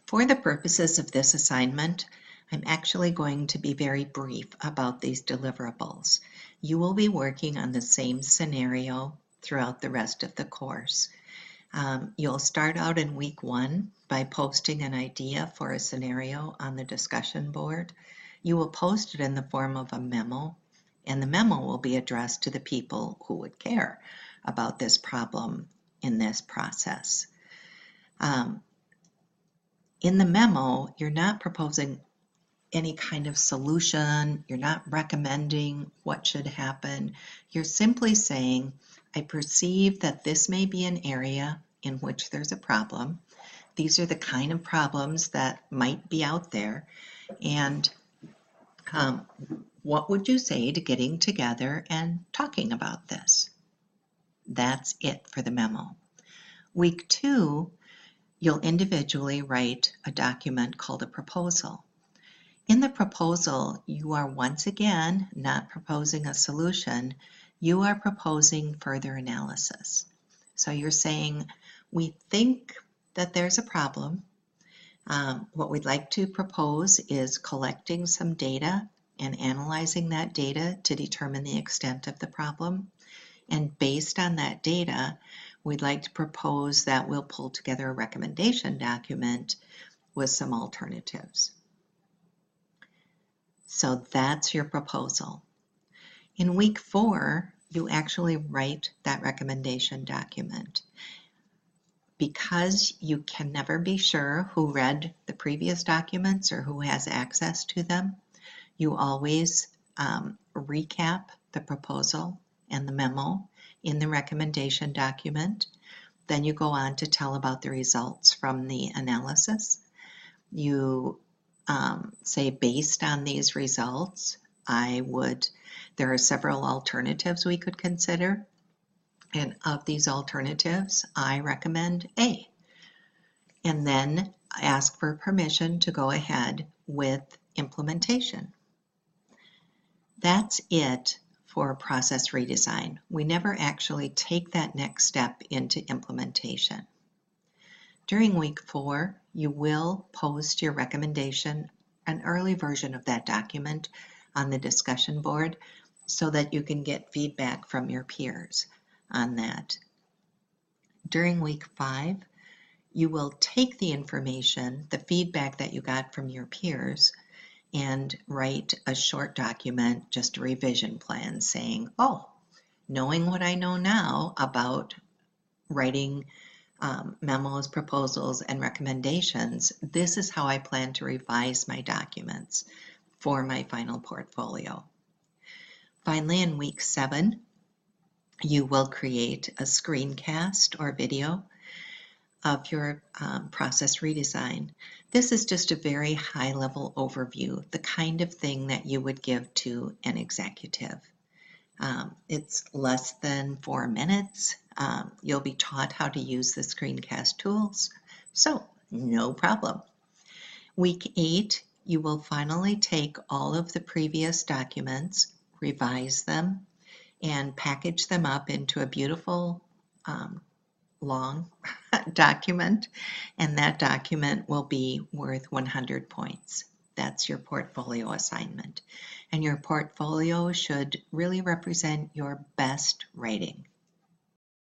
For the purposes of this assignment, I'm actually going to be very brief about these deliverables. You will be working on the same scenario throughout the rest of the course. You'll start out in week 1 by posting an idea for a scenario on the discussion board. You will post it in the form of a memo, and the memo will be addressed to the people who would care about this problem in this process. In the memo, you're not proposing any kind of solution, you're not recommending what should happen. You're simply saying, I perceive that this may be an area in which there's a problem. These are the kind of problems that might be out there. And what would you say to getting together and talking about this? That's it for the memo. Week 2, you'll individually write a document called a proposal. In the proposal, you are once again not proposing a solution, you are proposing further analysis. So you're saying, we think that there's a problem. What we'd like to propose is collecting some data and analyzing that data to determine the extent of the problem. And based on that data, we'd like to propose that we'll pull together a recommendation document with some alternatives. So that's your proposal. In week 4, you actually write that recommendation document. Because you can never be sure who read the previous documents or who has access to them, you always recap the proposal and the memo in the recommendation document. Then you go on to tell about the results from the analysis. You say, based on these results, there are several alternatives we could consider. And of these alternatives, I recommend A. And then ask for permission to go ahead with implementation. That's it for process redesign. We never actually take that next step into implementation. During week 4, you will post your recommendation, an early version of that document, on the discussion board so that you can get feedback from your peers on that. During week 5, you will take the information, the feedback that you got from your peers, and write a short document, just a revision plan saying, oh, knowing what I know now about writing memos, proposals, and recommendations, this is how I plan to revise my documents for my final portfolio. Finally, in week 7, you will create a screencast or video of your process redesign. This is just a very high-level overview, the kind of thing that you would give to an executive. It's less than 4 minutes. You'll be taught how to use the screencast tools, so no problem. Week 8, you will finally take all of the previous documents, revise them, and package them up into a beautiful long document, and that document will be worth 100 points. That's your portfolio assignment. And your portfolio should really represent your best writing.